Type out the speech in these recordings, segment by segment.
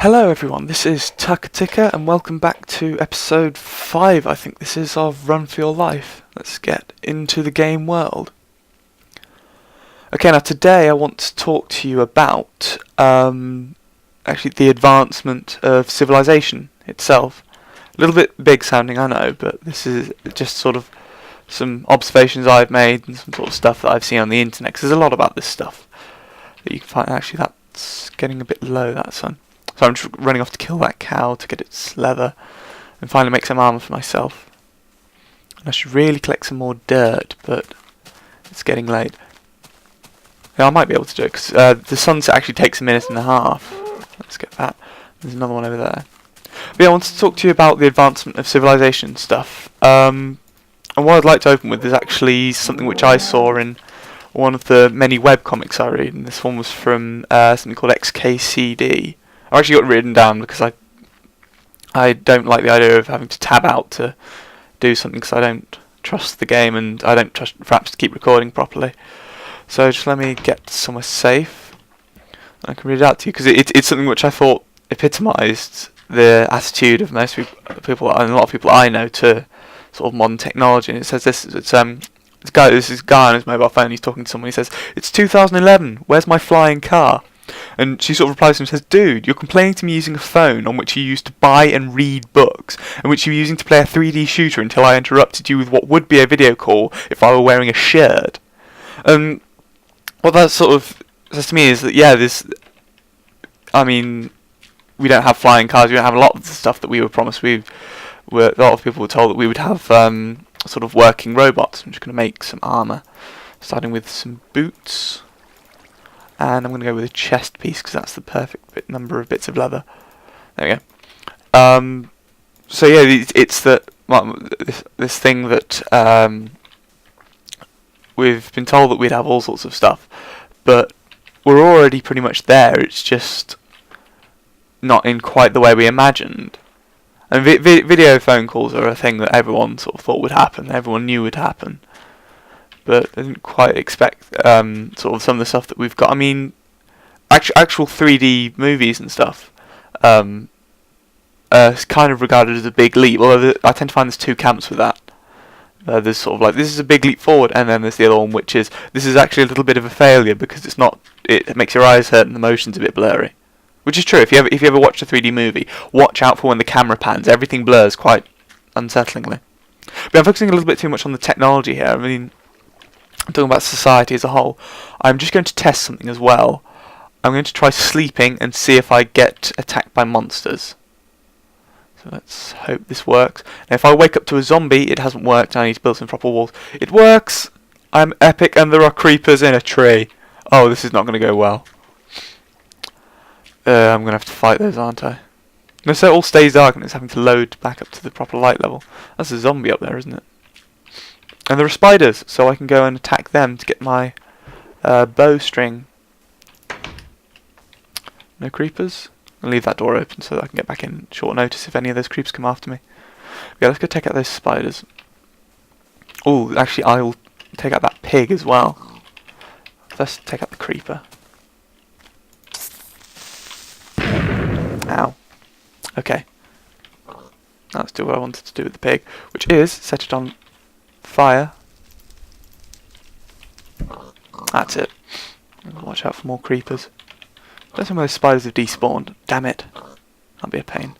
Hello everyone, this is TuckerTicker and welcome back to episode 5, I think this is, of Run for Your Life. Let's get into the game world. Okay, now today I want to talk to you about actually the advancement of civilization itself. A little bit big sounding, I know, but this is just sort of some observations I've made and some sort of stuff that I've seen on the internet, because there's a lot about this stuff that you can find. Actually, that's getting a bit low, that sun. So I'm just running off to kill that cow to get its leather and finally make some armour for myself. And I should really collect some more dirt, but it's getting late. Yeah, I might be able to do it because the sunset actually takes a minute and a half. Let's get that. There's another one over there. But yeah, I wanted to talk to you about the advancement of civilization stuff. And what I'd like to open with is actually something which I saw in one of the many webcomics I read, and this one was from something called XKCD. I actually got it written down because I don't like the idea of having to tab out to do something because I don't trust the game and I don't trust perhaps to keep recording properly. So just let me get somewhere safe and I can read it out to you because it's something which I thought epitomised the attitude of most people and a lot of people I know to sort of modern technology. And it says this is a guy on his mobile phone. He's talking to someone. He says, "It's 2011. Where's my flying car?" And she sort of replies to him and says, "Dude, you're complaining to me using a phone on which you used to buy and read books, and which you were using to play a 3D shooter until I interrupted you with what would be a video call if I were wearing a shirt." What that sort of says to me is that, yeah, we don't have flying cars, we don't have a lot of the stuff that we were promised. A lot of people were told that we would have sort of working robots. I'm just going to make some armour, starting with some boots. And I'm going to go with a chest piece because that's the perfect number of bits of leather. There we go. So yeah, it's that this thing that we've been told that we'd have all sorts of stuff, but we're already pretty much there. It's just not in quite the way we imagined. And video phone calls are a thing that everyone sort of thought would happen. Everyone knew would happen. But I didn't quite expect sort of some of the stuff that we've got. I mean, actual 3D movies and stuff is kind of regarded as a big leap. Although I tend to find there's two camps with that. There's sort of like, this is a big leap forward, and then there's the other one which is, this is actually a little bit of a failure because it makes your eyes hurt and the motion's a bit blurry. Which is true. If you ever watch a 3D movie, watch out for when the camera pans. Everything blurs quite unsettlingly. But I'm focusing a little bit too much on the technology here. I mean, I'm talking about society as a whole. I'm just going to test something as well. I'm going to try sleeping and see if I get attacked by monsters. So let's hope this works. Now if I wake up to a zombie, it hasn't worked, and I need to build some proper walls. It works! I'm epic and there are creepers in a tree. Oh, this is not going to go well. I'm going to have to fight those, aren't I? No, so it all stays dark and it's having to load back up to the proper light level. That's a zombie up there, isn't it? And there are spiders, so I can go and attack them to get my bowstring. No creepers? I'll leave that door open so that I can get back in short notice if any of those creepers come after me. Yeah, let's go take out those spiders. Oh, actually I'll take out that pig as well. First take out the creeper. Ow. Okay. Now let's do what I wanted to do with the pig, which is set it on fire. That's it. Watch out for more creepers. Don't think those spiders have despawned. Damn it. That'll be a pain.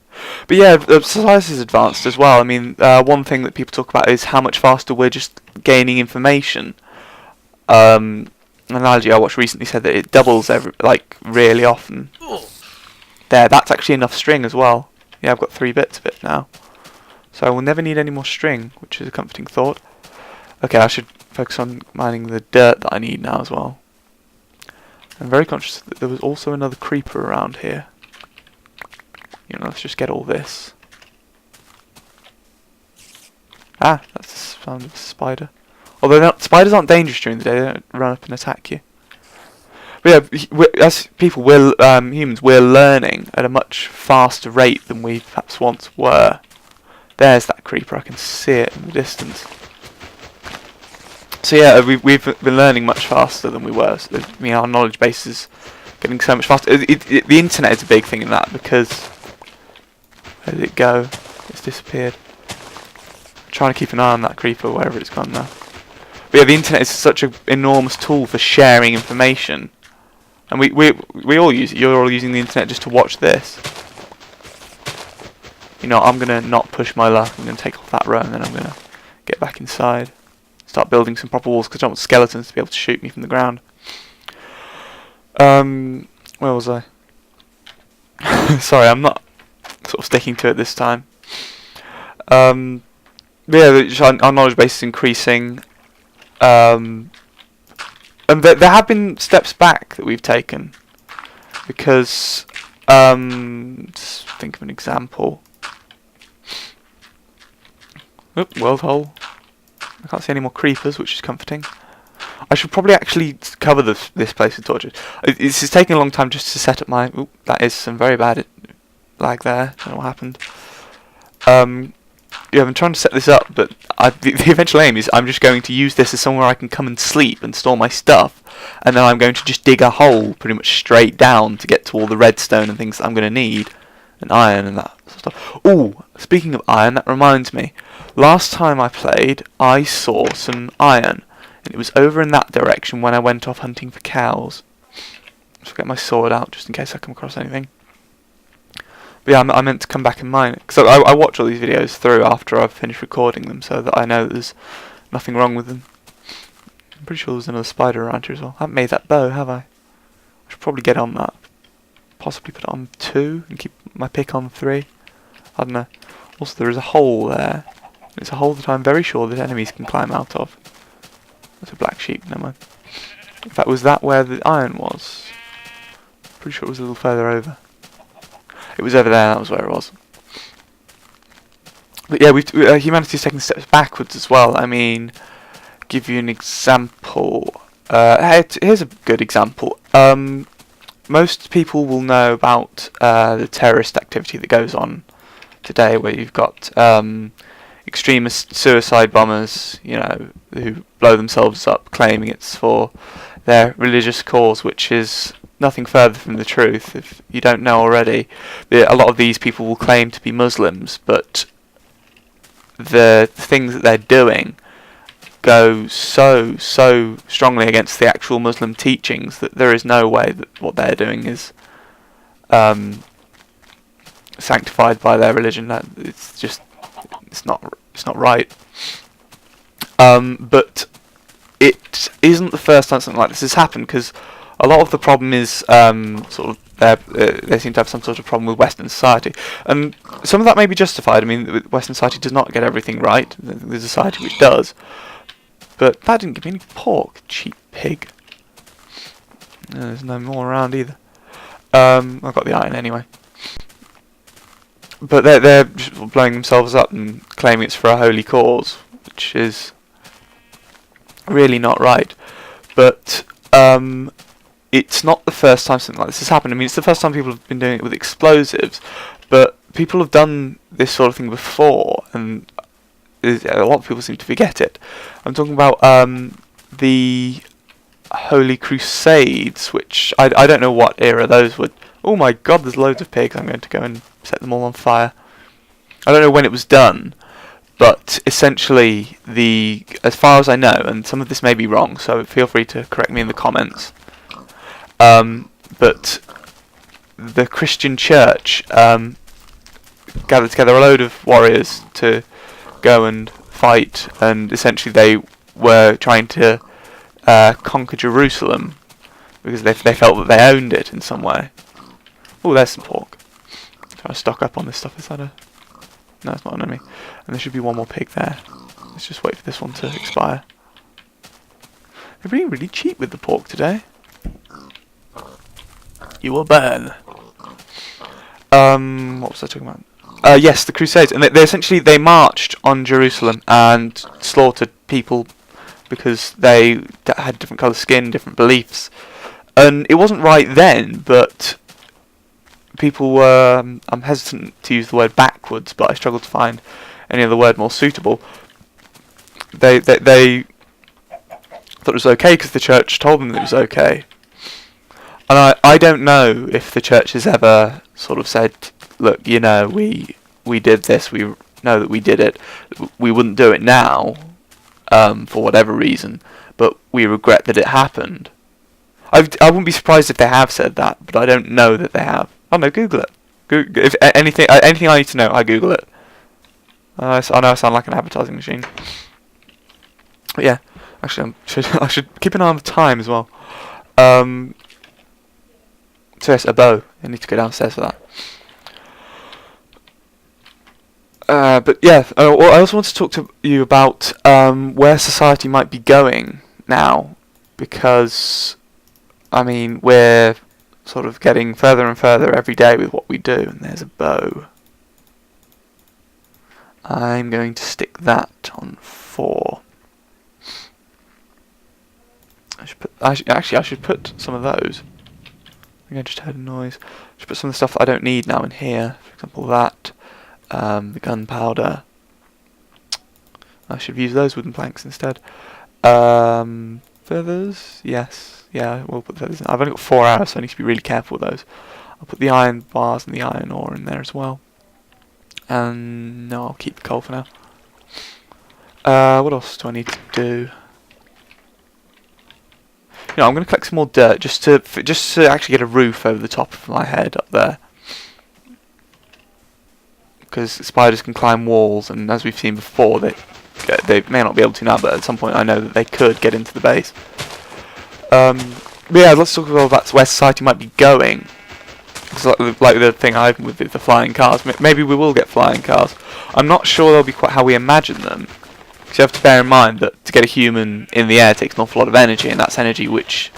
But yeah, society's advanced as well. I mean, one thing that people talk about is how much faster we're just gaining information. An analogy I watched recently said that it doubles really often. There, that's actually enough string as well. Yeah, I've got 3 bits of it now. So I will never need any more string, which is a comforting thought. Okay, I should focus on mining the dirt that I need now as well. I'm very conscious that there was also another creeper around here. You know, let's just get all this. Ah, that's the sound of a spider. Although spiders aren't dangerous during the day, they don't run up and attack you. But yeah, as people, humans, we're learning at a much faster rate than we perhaps once were. There's that creeper, I can see it in the distance. So yeah, we've been learning much faster than we were. So, I mean, our knowledge base is getting so much faster. The internet is a big thing in that, because where did it go? It's disappeared. I'm trying to keep an eye on that creeper wherever it's gone now. But yeah, the internet is such an enormous tool for sharing information, and we all use it. You're all using the internet just to watch this. You know, I'm gonna not push my luck. I'm gonna take off that row, and then I'm gonna get back inside, start building some proper walls, because I don't want skeletons to be able to shoot me from the ground. Where was I? Sorry, I'm not sort of sticking to it this time. Yeah, our knowledge base is increasing, and there have been steps back that we've taken, because just think of an example. Oop, world hole. I can't see any more creepers, which is comforting. I should probably actually cover this place with torches. It's taking a long time just to set up my... Oop, that is some very bad lag there. I don't know what happened. Yeah, I'm trying to set this up, but the eventual aim is I'm just going to use this as somewhere I can come and sleep and store my stuff, and then I'm going to just dig a hole pretty much straight down to get to all the redstone and things that I'm going to need, and iron and that sort of stuff. Ooh, speaking of iron, that reminds me. Last time I played, I saw some iron, and it was over in that direction when I went off hunting for cows. Just get my sword out just in case I come across anything. But yeah, I meant to come back and mine it. So I watch all these videos through after I've finished recording them, so that I know that there's nothing wrong with them. I'm pretty sure there's another spider around here as well. I haven't made that bow, have I? I should probably get on that. Possibly put it on 2 and keep my pick on 3. I don't know. Also, there is a hole there. It's a hole that I'm very sure that enemies can climb out of. That's a black sheep, never mind. In fact, was that where the iron was? Pretty sure it was a little further over. It was over there, that was where it was. But yeah, humanity's taking steps backwards as well. I mean, give you an example. Here's a good example. Most people will know about the terrorist activity that goes on today, where you've got extremist suicide bombers, you know, who blow themselves up, claiming it's for their religious cause, which is nothing further from the truth. If you don't know already, a lot of these people will claim to be Muslims, but the things that they're doing go so strongly against the actual Muslim teachings that there is no way that what they're doing is sanctified by their religion. It's not right. But it isn't the first time something like this has happened, because a lot of the problem is sort of they seem to have some sort of problem with Western society, and some of that may be justified. I mean, Western society does not get everything right. There's a society which does, but that didn't give me any pork, cheap pig. There's no more around either. I've got the iron anyway. But they're just blowing themselves up and claiming it's for a holy cause, which is really not right. But it's not the first time something like this has happened. I mean, it's the first time people have been doing it with explosives, but people have done this sort of thing before, and a lot of people seem to forget it. I'm talking about the Holy Crusades, which I don't know what era those would... Oh my god, there's loads of pigs. I'm going to go and set them all on fire. I don't know when it was done, but essentially, as far as I know, and some of this may be wrong, so feel free to correct me in the comments, but the Christian church gathered together a load of warriors to go and fight, and essentially they were trying to conquer Jerusalem because they felt that they owned it in some way. Oh, there's some pork. Trying to stock up on this stuff. Is that a... No, it's not an enemy. And there should be one more pig there. Let's just wait for this one to expire. They're being really cheap with the pork today. You will burn. What was I talking about? Yes, the Crusades. And they essentially marched on Jerusalem and slaughtered people because they had different colour skin, different beliefs. And it wasn't right then, but people were... I'm hesitant to use the word backwards, but I struggle to find any other word more suitable. They thought it was okay because the church told them that it was okay. And I don't know if the church has ever sort of said, look, you know, we did this, we know that we did it, we wouldn't do it now, for whatever reason, but we regret that it happened. I wouldn't be surprised if they have said that, but I don't know that they have. Oh no, Google it. If anything I need to know, I Google it. I know I sound like an advertising machine. But yeah, actually I should keep an eye on the time as well. So yes, a bow. I need to go downstairs for that. But yeah, I also want to talk to you about where society might be going now, because I mean we're sort of getting further and further every day with what we do. And there's a bow. I'm going to stick that on 4. I should put some of those. I think I just heard a noise. I should put some of the stuff that I don't need now in here. For example, that. The gunpowder. I should use those wooden planks instead. Feathers? Yes. Yeah, we'll put feathers in. I've only got 4 hours, so I need to be really careful with those. I'll put the iron bars and the iron ore in there as well. And no, I'll keep the coal for now. What else do I need to do? You know, I'm going to collect some more dirt just to actually get a roof over the top of my head up there. Because spiders can climb walls, and as we've seen before, they may not be able to now, but at some point I know that they could get into the base. But yeah, let's talk about where society might be going. It's like the thing I with the flying cars. Maybe we will get flying cars. I'm not sure they'll be quite how we imagine them. Because you have to bear in mind that to get a human in the air takes an awful lot of energy, and that's energy which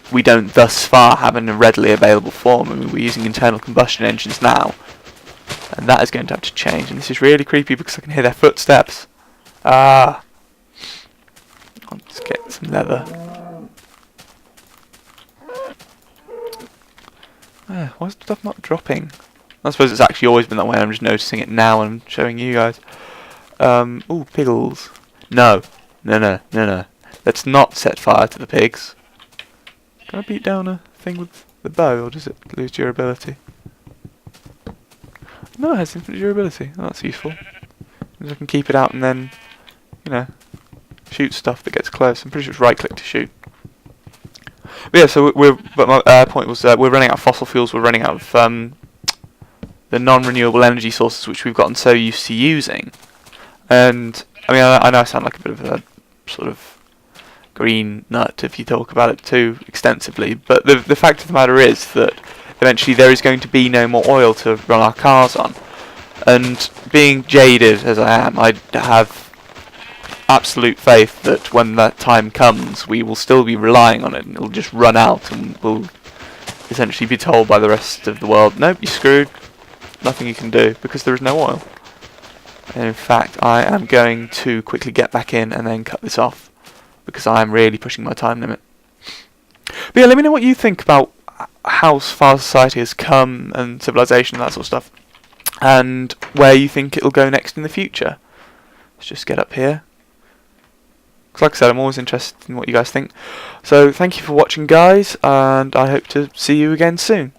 we don't thus far have in a readily available form. I mean, we're using internal combustion engines now, and that is going to have to change. And this is really creepy because I can hear their footsteps. Ah! Let's get some leather. Why is stuff not dropping? I suppose it's actually always been that way. I'm just noticing it now and I'm showing you guys. Ooh, piggles. No. Let's not set fire to the pigs. Can I beat down a thing with the bow, or does it lose durability? No, it has infinite durability. Oh, that's useful. Because I can keep it out and then, you know, shoot stuff that gets close. I'm pretty sure it's right click to shoot. But yeah, so but my point was we're running out of fossil fuels, we're running out of the non-renewable energy sources which we've gotten so used to using. And, I mean, I know I sound like a bit of a sort of green nut if you talk about it too extensively, but the fact of the matter is that eventually there is going to be no more oil to run our cars on. And being jaded as I am, I have absolute faith that when that time comes we will still be relying on it, and it'll just run out and we'll essentially be told by the rest of the world, nope, you're screwed, nothing you can do, because there is no oil. And in fact I am going to quickly get back in and then cut this off, because I am really pushing my time limit. But yeah, let me know what you think about how far society has come and civilization and that sort of stuff, and where you think it'll go next in the future. Let's just get up here. Because like I said, I'm always interested in what you guys think. So thank you for watching, guys, and I hope to see you again soon.